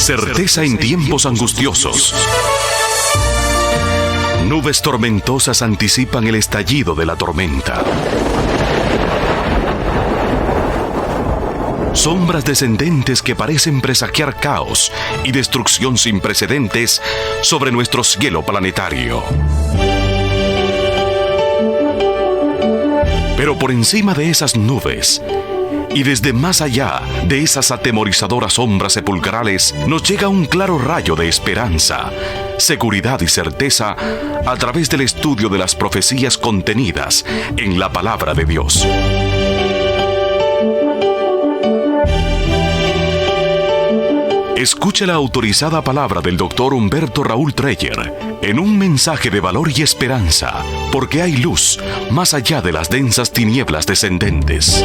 Certeza en tiempos angustiosos. Nubes tormentosas anticipan el estallido de la tormenta. Sombras descendentes que parecen presagiar caos y destrucción sin precedentes sobre nuestro cielo planetario. Pero por encima de esas nubes, y desde más allá de esas atemorizadoras sombras sepulcrales, nos llega un claro rayo de esperanza, seguridad y certeza a través del estudio de las profecías contenidas en la palabra de Dios. Escuche la autorizada palabra del Dr. Humberto Raúl Treyer en un mensaje de valor y esperanza, porque hay luz más allá de las densas tinieblas descendentes.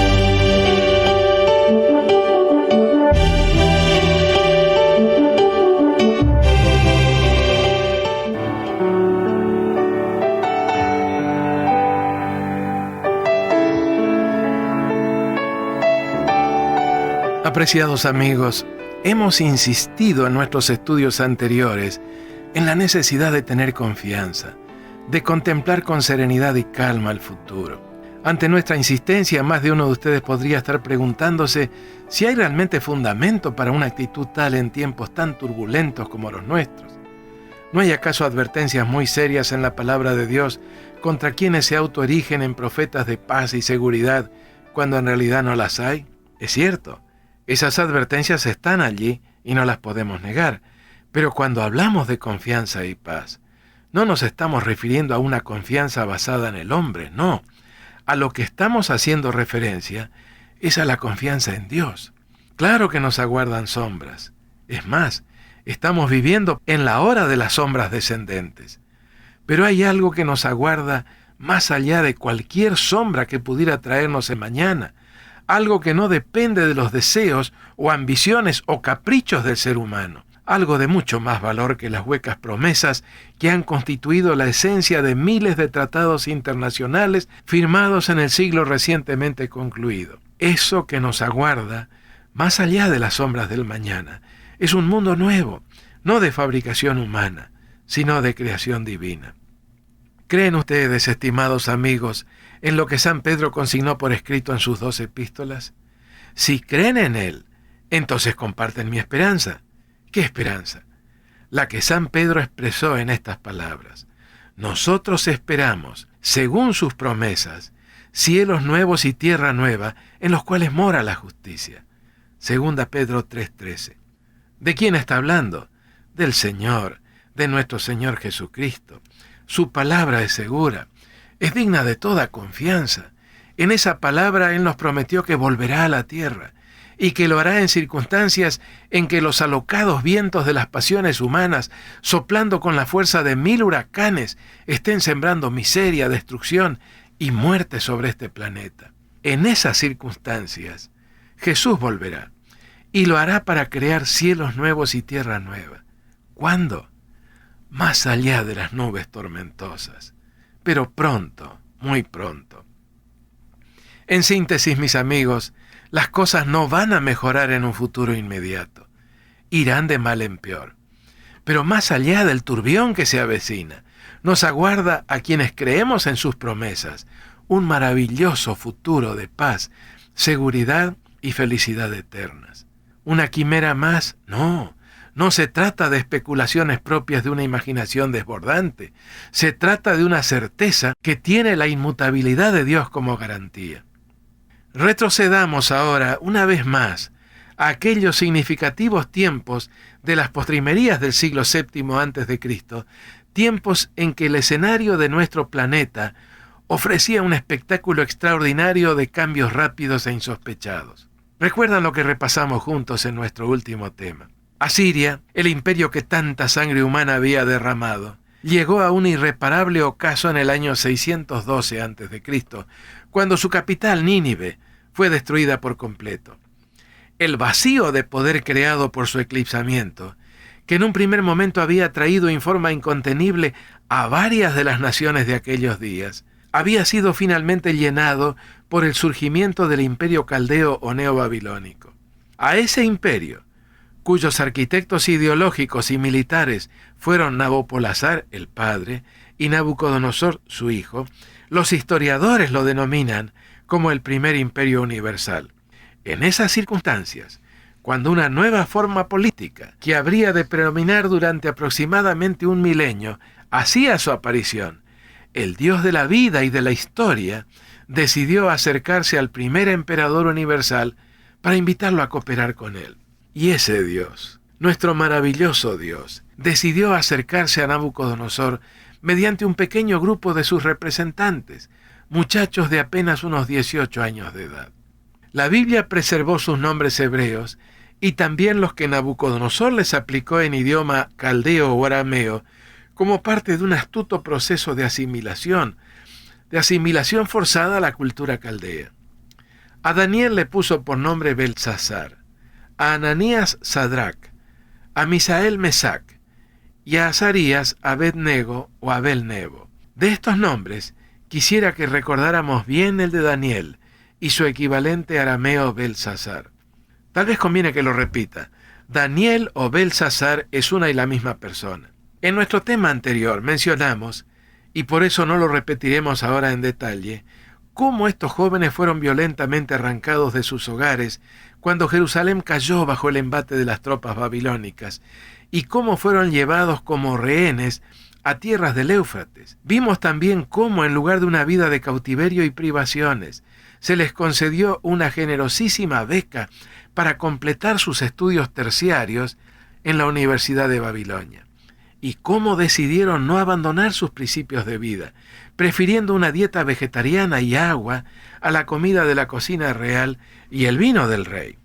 Apreciados amigos, hemos insistido en nuestros estudios anteriores en la necesidad de tener confianza, de contemplar con serenidad y calma el futuro. Ante nuestra insistencia, más de uno de ustedes podría estar preguntándose si hay realmente fundamento para una actitud tal en tiempos tan turbulentos como los nuestros. ¿No hay acaso advertencias muy serias en la palabra de Dios contra quienes se autoerigen en profetas de paz y seguridad cuando en realidad no las hay? Es cierto. Esas advertencias están allí y no las podemos negar, pero cuando hablamos de confianza y paz, no nos estamos refiriendo a una confianza basada en el hombre, no. A lo que estamos haciendo referencia es a la confianza en Dios. Claro que nos aguardan sombras. Es más, estamos viviendo en la hora de las sombras descendentes. Pero hay algo que nos aguarda más allá de cualquier sombra que pudiera traernos en mañana. Algo que no depende de los deseos o ambiciones o caprichos del ser humano. Algo de mucho más valor que las huecas promesas que han constituido la esencia de miles de tratados internacionales firmados en el siglo recientemente concluido. Eso que nos aguarda, más allá de las sombras del mañana, es un mundo nuevo, no de fabricación humana, sino de creación divina. ¿Creen ustedes, estimados amigos, en lo que San Pedro consignó por escrito en sus 2 epístolas? Si creen en él, entonces comparten mi esperanza. ¿Qué esperanza? La que San Pedro expresó en estas palabras. Nosotros esperamos, según sus promesas, cielos nuevos y tierra nueva, en los cuales mora la justicia. 2 Pedro 3:13. ¿De quién está hablando? Del Señor, de nuestro Señor Jesucristo. Su palabra es segura, es digna de toda confianza. En esa palabra Él nos prometió que volverá a la tierra y que lo hará en circunstancias en que los alocados vientos de las pasiones humanas, soplando con la fuerza de 1000 huracanes, estén sembrando miseria, destrucción y muerte sobre este planeta. En esas circunstancias, Jesús volverá y lo hará para crear cielos nuevos y tierra nueva. ¿Cuándo? Más allá de las nubes tormentosas, pero pronto, muy pronto. En síntesis, mis amigos, las cosas no van a mejorar en un futuro inmediato, irán de mal en peor. Pero más allá del turbión que se avecina, nos aguarda a quienes creemos en sus promesas un maravilloso futuro de paz, seguridad y felicidad eternas. ¿Una quimera más? No se trata de especulaciones propias de una imaginación desbordante. Se trata de una certeza que tiene la inmutabilidad de Dios como garantía. Retrocedamos ahora, una vez más, a aquellos significativos tiempos de las postrimerías del siglo VII a.C., tiempos en que el escenario de nuestro planeta ofrecía un espectáculo extraordinario de cambios rápidos e insospechados. ¿Recuerdan lo que repasamos juntos en nuestro último tema? Asiria, el imperio que tanta sangre humana había derramado, llegó a un irreparable ocaso en el año 612 a.C., cuando su capital, Nínive, fue destruida por completo. El vacío de poder creado por su eclipsamiento, que en un primer momento había traído en forma incontenible a varias de las naciones de aquellos días, había sido finalmente llenado por el surgimiento del imperio caldeo o neobabilónico. A ese imperio, cuyos arquitectos ideológicos y militares fueron Nabopolassar, el padre, y Nabucodonosor, su hijo, los historiadores lo denominan como el primer imperio universal. En esas circunstancias, cuando una nueva forma política, que habría de predominar durante aproximadamente un milenio, hacía su aparición, el Dios de la vida y de la historia decidió acercarse al primer emperador universal para invitarlo a cooperar con él. Y ese Dios, nuestro maravilloso Dios, decidió acercarse a Nabucodonosor mediante un pequeño grupo de sus representantes, muchachos de apenas unos 18 años de edad. La Biblia preservó sus nombres hebreos y también los que Nabucodonosor les aplicó en idioma caldeo o arameo como parte de un astuto proceso de asimilación forzada a la cultura caldea. A Daniel le puso por nombre Beltsasar, a Ananías Sadrac, a Misael Mesac y a Azarías Abednego o Abel-Nebo. De estos nombres quisiera que recordáramos bien el de Daniel y su equivalente arameo Beltsasar. Tal vez conviene que lo repita. Daniel o Beltsasar es una y la misma persona. En nuestro tema anterior mencionamos, y por eso no lo repetiremos ahora en detalle, cómo estos jóvenes fueron violentamente arrancados de sus hogares cuando Jerusalén cayó bajo el embate de las tropas babilónicas, y cómo fueron llevados como rehenes a tierras del Éufrates. Vimos también cómo, en lugar de una vida de cautiverio y privaciones, se les concedió una generosísima beca para completar sus estudios terciarios en la Universidad de Babilonia. Y cómo decidieron no abandonar sus principios de vida, prefiriendo una dieta vegetariana y agua a la comida de la cocina real y el vino del rey.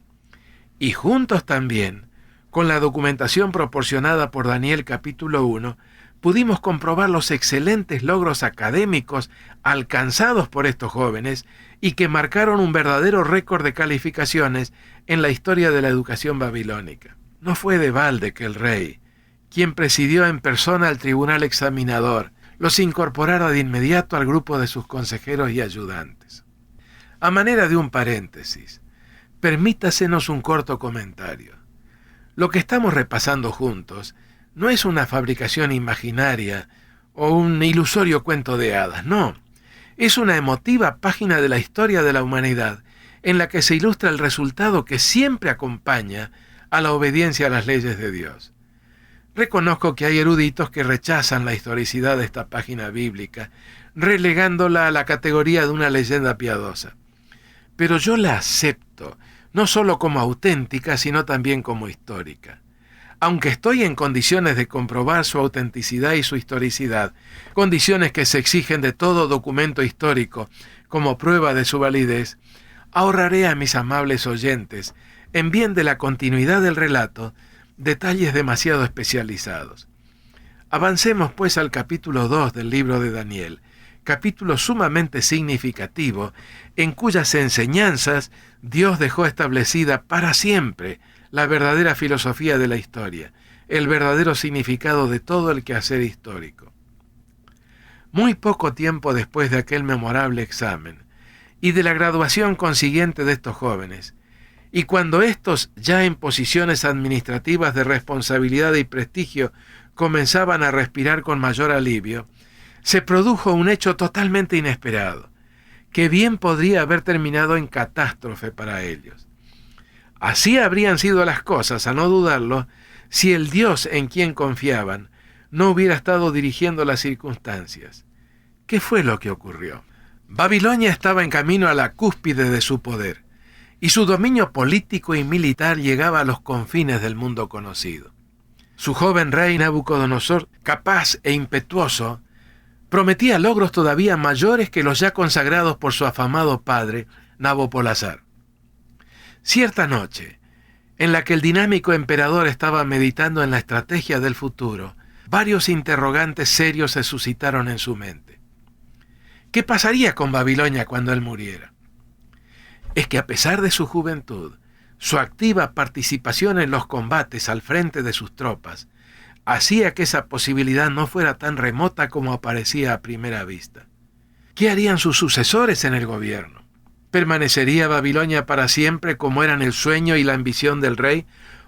Y juntos también, con la documentación proporcionada por Daniel capítulo 1, pudimos comprobar los excelentes logros académicos alcanzados por estos jóvenes y que marcaron un verdadero récord de calificaciones en la historia de la educación babilónica. No fue de balde que el rey, quien presidió en persona al tribunal examinador, los incorporara de inmediato al grupo de sus consejeros y ayudantes. A manera de un paréntesis, permítasenos un corto comentario. Lo que estamos repasando juntos no es una fabricación imaginaria o un ilusorio cuento de hadas, no. Es una emotiva página de la historia de la humanidad en la que se ilustra el resultado que siempre acompaña a la obediencia a las leyes de Dios. Reconozco que hay eruditos que rechazan la historicidad de esta página bíblica, relegándola a la categoría de una leyenda piadosa. Pero yo la acepto, no solo como auténtica, sino también como histórica. Aunque estoy en condiciones de comprobar su autenticidad y su historicidad, condiciones que se exigen de todo documento histórico como prueba de su validez, ahorraré a mis amables oyentes, en bien de la continuidad del relato, detalles demasiado especializados. Avancemos pues al capítulo 2 del libro de Daniel, capítulo sumamente significativo, en cuyas enseñanzas Dios dejó establecida para siempre la verdadera filosofía de la historia, el verdadero significado de todo el quehacer histórico. Muy poco tiempo después de aquel memorable examen, y de la graduación consiguiente de estos jóvenes, y cuando éstos, ya en posiciones administrativas de responsabilidad y prestigio, comenzaban a respirar con mayor alivio, se produjo un hecho totalmente inesperado, que bien podría haber terminado en catástrofe para ellos. Así habrían sido las cosas, a no dudarlo, si el Dios en quien confiaban no hubiera estado dirigiendo las circunstancias. ¿Qué fue lo que ocurrió? Babilonia estaba en camino a la cúspide de su poder, y su dominio político y militar llegaba a los confines del mundo conocido. Su joven rey Nabucodonosor, capaz e impetuoso, prometía logros todavía mayores que los ya consagrados por su afamado padre, Nabopolassar. Cierta noche, en la que el dinámico emperador estaba meditando en la estrategia del futuro, varios interrogantes serios se suscitaron en su mente. ¿Qué pasaría con Babilonia cuando él muriera? Es que a pesar de su juventud, su activa participación en los combates al frente de sus tropas hacía que esa posibilidad no fuera tan remota como aparecía a primera vista. ¿Qué harían sus sucesores en el gobierno? ¿Permanecería Babilonia para siempre como eran el sueño y la ambición del rey?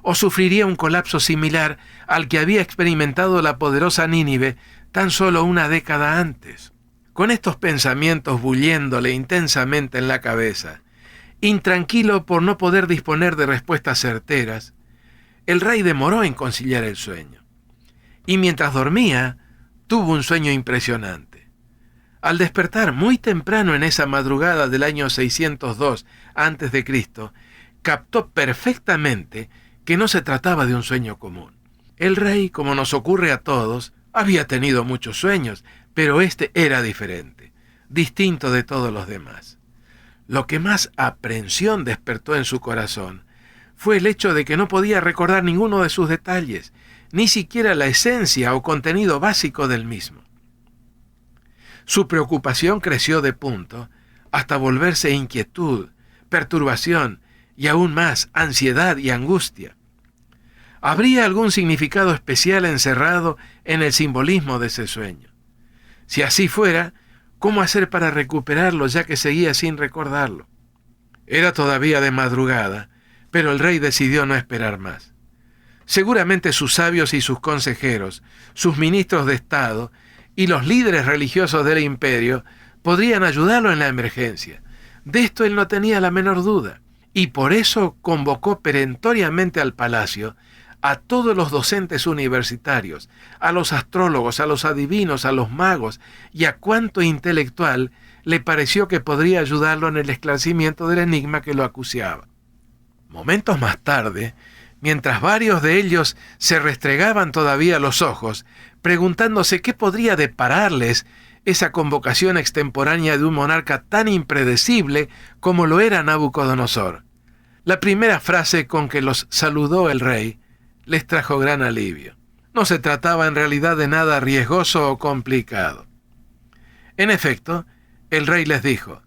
o sufriría un colapso similar al que había experimentado la poderosa Nínive tan solo una década antes. Con estos pensamientos bulliéndole intensamente en la cabeza, intranquilo por no poder disponer de respuestas certeras, el rey demoró en conciliar el sueño. Y mientras dormía, tuvo un sueño impresionante. Al despertar muy temprano en esa madrugada del año 602 a.C., captó perfectamente que no se trataba de un sueño común. El rey, como nos ocurre a todos, había tenido muchos sueños, pero este era diferente, distinto de todos los demás. Lo que más aprensión despertó en su corazón fue el hecho de que no podía recordar ninguno de sus detalles, ni siquiera la esencia o contenido básico del mismo. Su preocupación creció de punto hasta volverse inquietud, perturbación y aún más ansiedad y angustia. ¿Habría algún significado especial encerrado en el simbolismo de ese sueño? Si así fuera, ¿cómo hacer para recuperarlo ya que seguía sin recordarlo? Era todavía de madrugada, pero el rey decidió no esperar más. Seguramente sus sabios y sus consejeros, sus ministros de Estado y los líderes religiosos del imperio podrían ayudarlo en la emergencia. De esto él no tenía la menor duda, y por eso convocó perentoriamente al palacio a todos los docentes universitarios, a los astrólogos, a los adivinos, a los magos y a cuanto intelectual le pareció que podría ayudarlo en el esclarecimiento del enigma que lo acuciaba. Momentos más tarde, mientras varios de ellos se restregaban todavía los ojos, preguntándose qué podría depararles esa convocación extemporánea de un monarca tan impredecible como lo era Nabucodonosor, la primera frase con que los saludó el rey les trajo gran alivio. No se trataba en realidad de nada riesgoso o complicado. En efecto, el rey les dijo: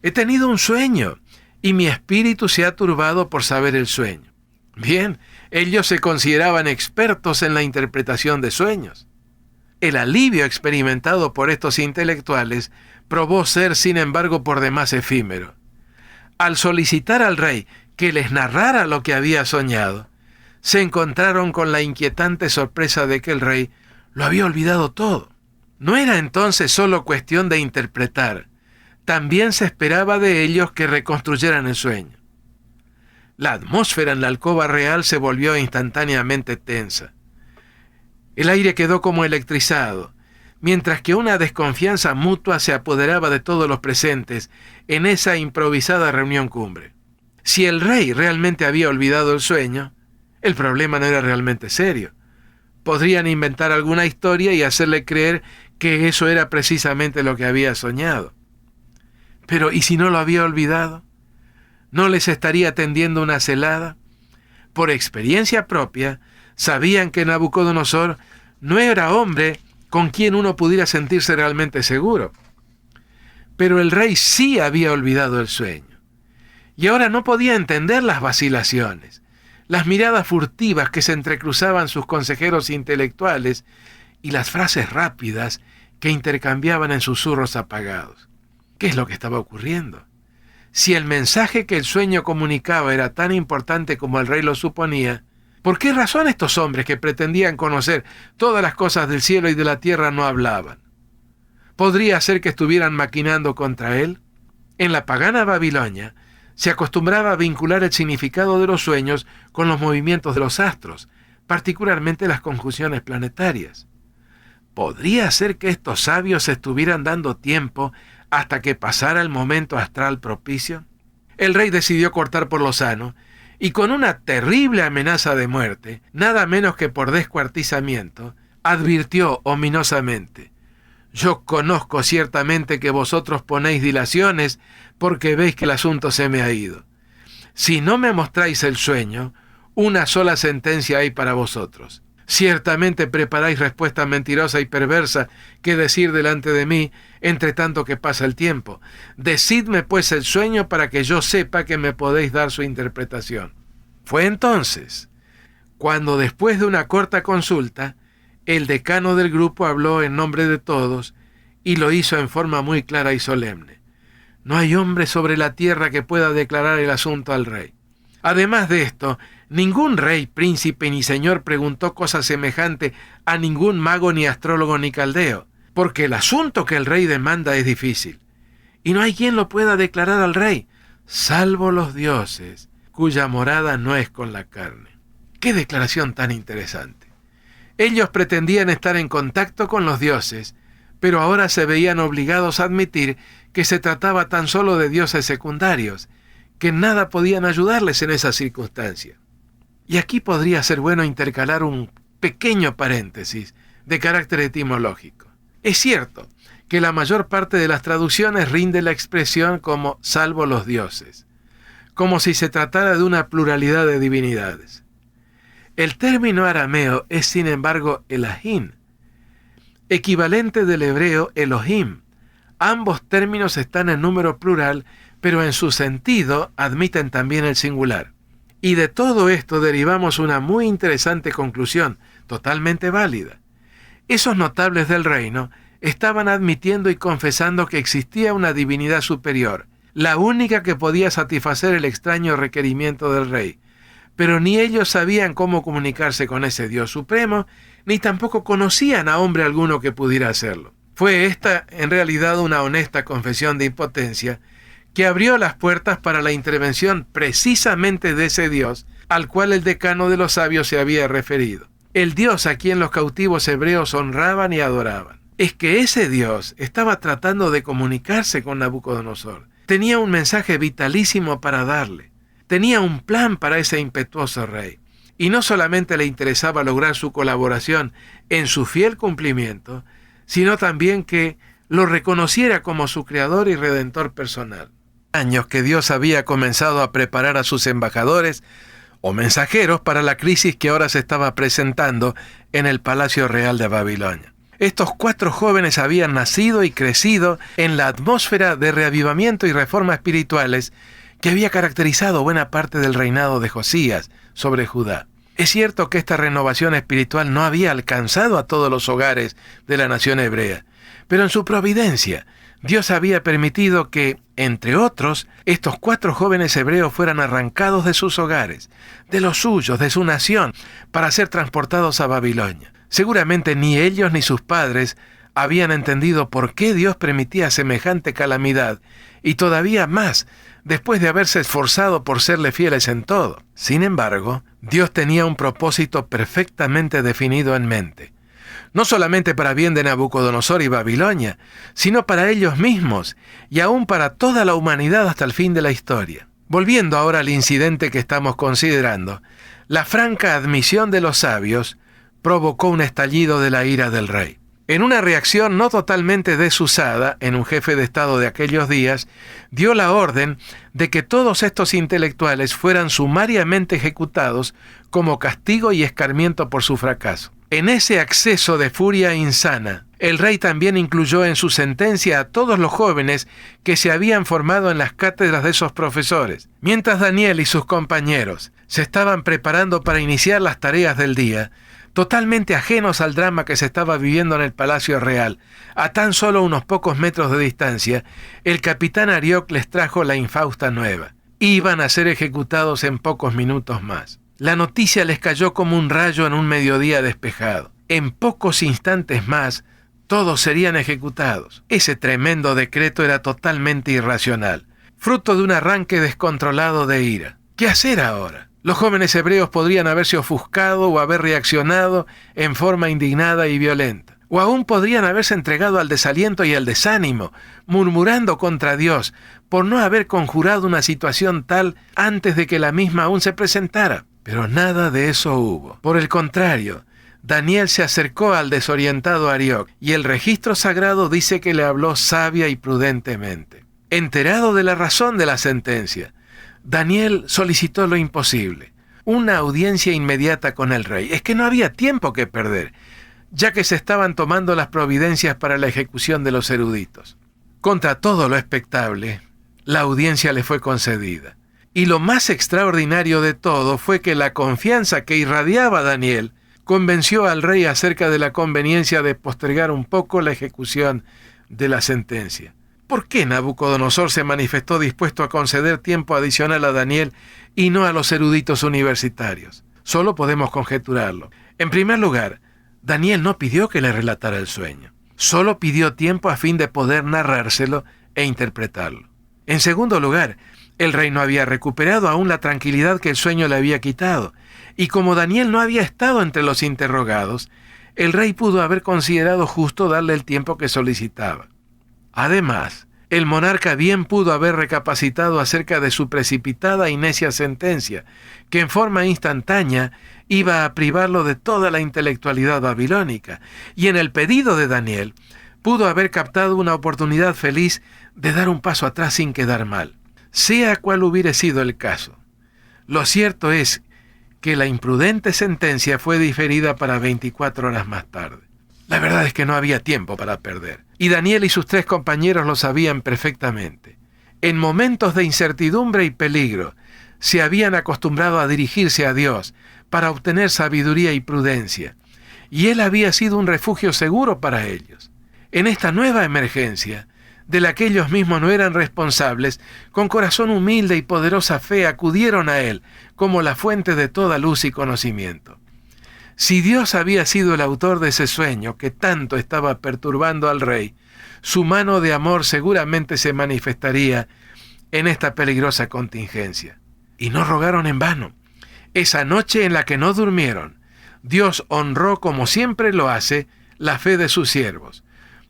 «He tenido un sueño, y mi espíritu se ha turbado por saber el sueño». Bien, ellos se consideraban expertos en la interpretación de sueños. El alivio experimentado por estos intelectuales probó ser, sin embargo, por demás efímero. Al solicitar al rey que les narrara lo que había soñado, se encontraron con la inquietante sorpresa de que el rey lo había olvidado todo. No era entonces solo cuestión de interpretar, también se esperaba de ellos que reconstruyeran el sueño. La atmósfera en la alcoba real se volvió instantáneamente tensa. El aire quedó como electrizado, mientras que una desconfianza mutua se apoderaba de todos los presentes en esa improvisada reunión cumbre. Si el rey realmente había olvidado el sueño, el problema no era realmente serio. Podrían inventar alguna historia y hacerle creer que eso era precisamente lo que había soñado. Pero ¿y si no lo había olvidado? ¿No les estaría tendiendo una celada? Por experiencia propia, sabían que Nabucodonosor no era hombre con quien uno pudiera sentirse realmente seguro. Pero el rey sí había olvidado el sueño. Y ahora no podía entender las vacilaciones, las miradas furtivas que se entrecruzaban sus consejeros intelectuales y las frases rápidas que intercambiaban en susurros apagados. ¿Qué es lo que estaba ocurriendo? Si el mensaje que el sueño comunicaba era tan importante como el rey lo suponía, ¿por qué razón estos hombres que pretendían conocer todas las cosas del cielo y de la tierra no hablaban? ¿Podría ser que estuvieran maquinando contra él? En la pagana Babilonia se acostumbraba a vincular el significado de los sueños con los movimientos de los astros, particularmente las conjunciones planetarias. ¿Podría ser que estos sabios estuvieran dando tiempo hasta que pasara el momento astral propicio? El rey decidió cortar por lo sano, y con una terrible amenaza de muerte, nada menos que por descuartizamiento, advirtió ominosamente: «Yo conozco ciertamente que vosotros ponéis dilaciones porque veis que el asunto se me ha ido. Si no me mostráis el sueño, una sola sentencia hay para vosotros. Ciertamente preparáis respuesta mentirosa y perversa que decir delante de mí, entre tanto que pasa el tiempo. Decidme pues el sueño para que yo sepa que me podéis dar su interpretación». Fue entonces cuando, después de una corta consulta, el decano del grupo habló en nombre de todos y lo hizo en forma muy clara y solemne. «No hay hombre sobre la tierra que pueda declarar el asunto al rey. Además de esto, ningún rey, príncipe ni señor preguntó cosa semejante a ningún mago ni astrólogo ni caldeo, porque el asunto que el rey demanda es difícil, y no hay quien lo pueda declarar al rey, salvo los dioses, cuya morada no es con la carne. ¡Qué declaración tan interesante! Ellos pretendían estar en contacto con los dioses, pero ahora se veían obligados a admitir que se trataba tan solo de dioses secundarios, que nada podían ayudarles en esa circunstancia. Y aquí podría ser bueno intercalar un pequeño paréntesis de carácter etimológico. Es cierto que la mayor parte de las traducciones rinde la expresión como salvo los dioses, como si se tratara de una pluralidad de divinidades. El término arameo es, sin embargo, Elohim, equivalente del hebreo Elohim. Ambos términos están en número plural, pero en su sentido admiten también el singular. Y de todo esto derivamos una muy interesante conclusión, totalmente válida. Esos notables del reino estaban admitiendo y confesando que existía una divinidad superior, la única que podía satisfacer el extraño requerimiento del rey. Pero ni ellos sabían cómo comunicarse con ese Dios supremo, ni tampoco conocían a hombre alguno que pudiera hacerlo. Fue esta, en realidad, una honesta confesión de impotencia que abrió las puertas para la intervención precisamente de ese Dios al cual el decano de los sabios se había referido. El Dios a quien los cautivos hebreos honraban y adoraban. Es que ese Dios estaba tratando de comunicarse con Nabucodonosor. Tenía un mensaje vitalísimo para darle. Tenía un plan para ese impetuoso rey. Y no solamente le interesaba lograr su colaboración en su fiel cumplimiento, sino también que lo reconociera como su creador y redentor personal. Años que Dios había comenzado a preparar a sus embajadores o mensajeros para la crisis que ahora se estaba presentando en el Palacio Real de Babilonia. Estos 4 jóvenes habían nacido y crecido en la atmósfera de reavivamiento y reforma espirituales que había caracterizado buena parte del reinado de Josías sobre Judá. Es cierto que esta renovación espiritual no había alcanzado a todos los hogares de la nación hebrea, pero en su providencia, Dios había permitido que, entre otros, estos 4 jóvenes hebreos fueran arrancados de sus hogares, de los suyos, de su nación, para ser transportados a Babilonia. Seguramente ni ellos ni sus padres habían entendido por qué Dios permitía semejante calamidad, y todavía más, después de haberse esforzado por serle fieles en todo. Sin embargo, Dios tenía un propósito perfectamente definido en mente. No solamente para bien de Nabucodonosor y Babilonia, sino para ellos mismos y aún para toda la humanidad hasta el fin de la historia. Volviendo ahora al incidente que estamos considerando, la franca admisión de los sabios provocó un estallido de la ira del rey. En una reacción no totalmente desusada en un jefe de Estado de aquellos días, dio la orden de que todos estos intelectuales fueran sumariamente ejecutados como castigo y escarmiento por su fracaso. En ese acceso de furia insana, el rey también incluyó en su sentencia a todos los jóvenes que se habían formado en las cátedras de esos profesores. Mientras Daniel y sus compañeros se estaban preparando para iniciar las tareas del día, totalmente ajenos al drama que se estaba viviendo en el Palacio Real, a tan solo unos pocos metros de distancia, el capitán Arioc les trajo la infausta nueva. Iban a ser ejecutados en pocos minutos más. La noticia les cayó como un rayo en un mediodía despejado. En pocos instantes más, todos serían ejecutados. Ese tremendo decreto era totalmente irracional, fruto de un arranque descontrolado de ira. ¿Qué hacer ahora? Los jóvenes hebreos podrían haberse ofuscado o haber reaccionado en forma indignada y violenta. O aún podrían haberse entregado al desaliento y al desánimo, murmurando contra Dios por no haber conjurado una situación tal antes de que la misma aún se presentara. Pero nada de eso hubo. Por el contrario, Daniel se acercó al desorientado Arioc y el registro sagrado dice que le habló sabia y prudentemente. Enterado de la razón de la sentencia, Daniel solicitó lo imposible, una audiencia inmediata con el rey. Es que no había tiempo que perder, ya que se estaban tomando las providencias para la ejecución de los eruditos. Contra todo lo expectable, la audiencia le fue concedida. Y lo más extraordinario de todo fue que la confianza que irradiaba Daniel convenció al rey acerca de la conveniencia de postergar un poco la ejecución de la sentencia. ¿Por qué Nabucodonosor se manifestó dispuesto a conceder tiempo adicional a Daniel y no a los eruditos universitarios. Solo podemos conjeturarlo. En primer lugar, Daniel no pidió que le relatara el sueño. Solo pidió tiempo a fin de poder narrárselo e interpretarlo. En segundo lugar, el rey no había recuperado aún la tranquilidad que el sueño le había quitado, y como Daniel no había estado entre los interrogados, el rey pudo haber considerado justo darle el tiempo que solicitaba. Además, el monarca bien pudo haber recapacitado acerca de su precipitada y necia sentencia, que en forma instantánea iba a privarlo de toda la intelectualidad babilónica, y en el pedido de Daniel pudo haber captado una oportunidad feliz de dar un paso atrás sin quedar mal. Sea cual hubiere sido el caso, lo cierto es que la imprudente sentencia fue diferida para 24 horas más tarde. La verdad es que no había tiempo para perder, y Daniel y sus 3 compañeros lo sabían perfectamente. En momentos de incertidumbre y peligro, se habían acostumbrado a dirigirse a Dios para obtener sabiduría y prudencia, y Él había sido un refugio seguro para ellos. En esta nueva emergencia, de la que ellos mismos no eran responsables, con corazón humilde y poderosa fe acudieron a Él como la fuente de toda luz y conocimiento. Si Dios había sido el autor de ese sueño que tanto estaba perturbando al rey, su mano de amor seguramente se manifestaría en esta peligrosa contingencia. Y no rogaron en vano. Esa noche en la que no durmieron, Dios honró, como siempre lo hace, la fe de sus siervos,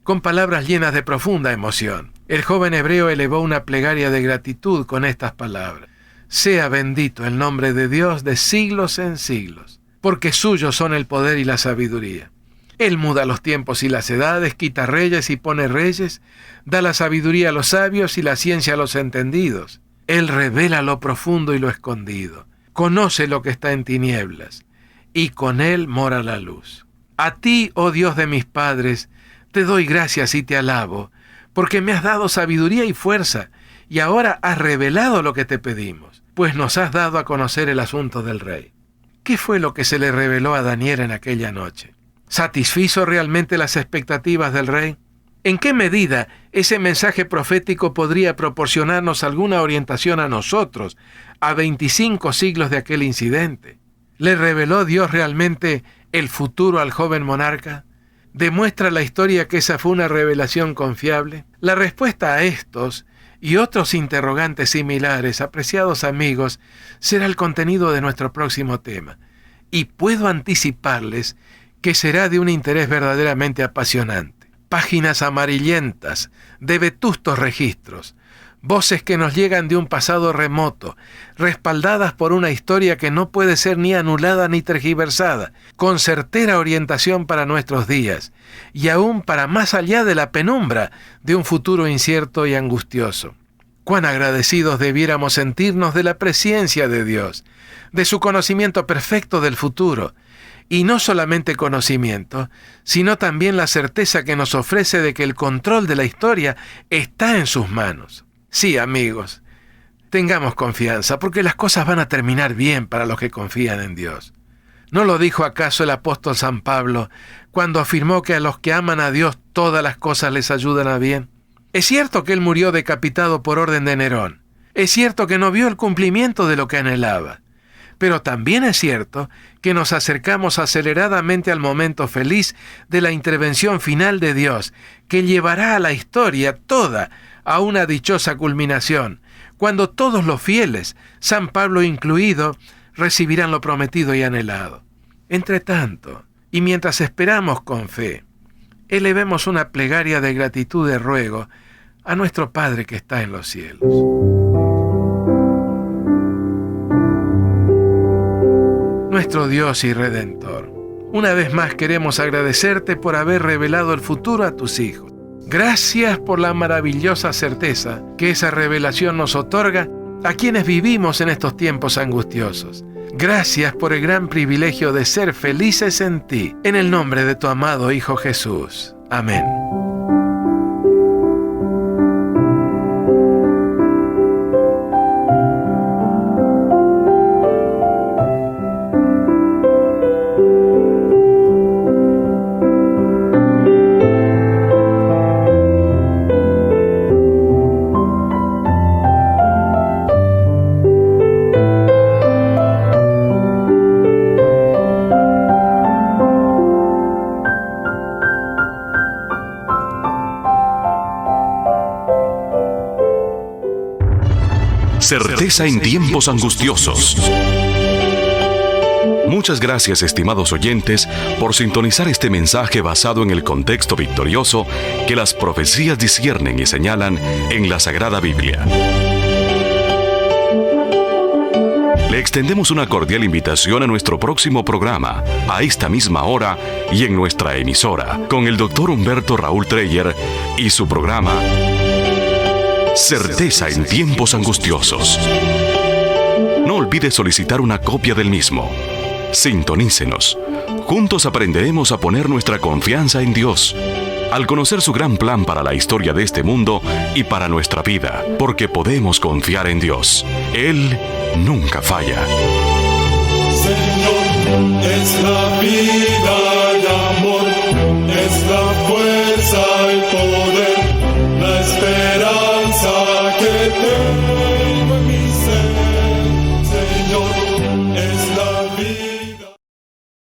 con palabras llenas de profunda emoción. El joven hebreo elevó una plegaria de gratitud con estas palabras: sea bendito el nombre de Dios de siglos en siglos, porque suyos son el poder y la sabiduría. Él muda los tiempos y las edades, quita reyes y pone reyes, da la sabiduría a los sabios y la ciencia a los entendidos. Él revela lo profundo y lo escondido, conoce lo que está en tinieblas, y con Él mora la luz. A ti, oh Dios de mis padres, te doy gracias y te alabo, porque me has dado sabiduría y fuerza, y ahora has revelado lo que te pedimos, pues nos has dado a conocer el asunto del rey. ¿Qué fue lo que se le reveló a Daniel en aquella noche? ¿Satisfizo realmente las expectativas del rey? ¿En qué medida ese mensaje profético podría proporcionarnos alguna orientación a nosotros, a 25 siglos de aquel incidente? ¿Le reveló Dios realmente el futuro al joven monarca? ¿Demuestra la historia que esa fue una revelación confiable? La respuesta a estos y otros interrogantes similares, apreciados amigos, será el contenido de nuestro próximo tema. Y puedo anticiparles que será de un interés verdaderamente apasionante. Páginas amarillentas de vetustos registros, voces que nos llegan de un pasado remoto, respaldadas por una historia que no puede ser ni anulada ni tergiversada, con certera orientación para nuestros días, y aún para más allá de la penumbra de un futuro incierto y angustioso. Cuán agradecidos debiéramos sentirnos de la presencia de Dios, de su conocimiento perfecto del futuro, y no solamente conocimiento, sino también la certeza que nos ofrece de que el control de la historia está en sus manos. Sí, amigos, tengamos confianza, porque las cosas van a terminar bien para los que confían en Dios. ¿No lo dijo acaso el apóstol San Pablo cuando afirmó que a los que aman a Dios todas las cosas les ayudan a bien? Es cierto que él murió decapitado por orden de Nerón. Es cierto que no vio el cumplimiento de lo que anhelaba. Pero también es cierto que nos acercamos aceleradamente al momento feliz de la intervención final de Dios, que llevará a la historia toda a una dichosa culminación, cuando todos los fieles, San Pablo incluido, recibirán lo prometido y anhelado. Entre tanto, y mientras esperamos con fe, elevemos una plegaria de gratitud y ruego a nuestro Padre que está en los cielos. Nuestro Dios y Redentor, una vez más queremos agradecerte por haber revelado el futuro a tus hijos. Gracias por la maravillosa certeza que esa revelación nos otorga a quienes vivimos en estos tiempos angustiosos. Gracias por el gran privilegio de ser felices en ti, en el nombre de tu amado Hijo Jesús. Amén. Certeza en tiempos angustiosos. Muchas gracias, estimados oyentes, por sintonizar este mensaje basado en el contexto victorioso que las profecías disciernen y señalan en la Sagrada Biblia. Le extendemos una cordial invitación a nuestro próximo programa, a esta misma hora y en nuestra emisora, con el Dr. Humberto Raúl Treyer y su programa Certeza en tiempos angustiosos. No olvide solicitar una copia del mismo. Sintonícenos. Juntos aprenderemos a poner nuestra confianza en Dios, al conocer su gran plan para la historia de este mundo y para nuestra vida, porque podemos confiar en Dios. Él nunca falla. Señor, es la vida.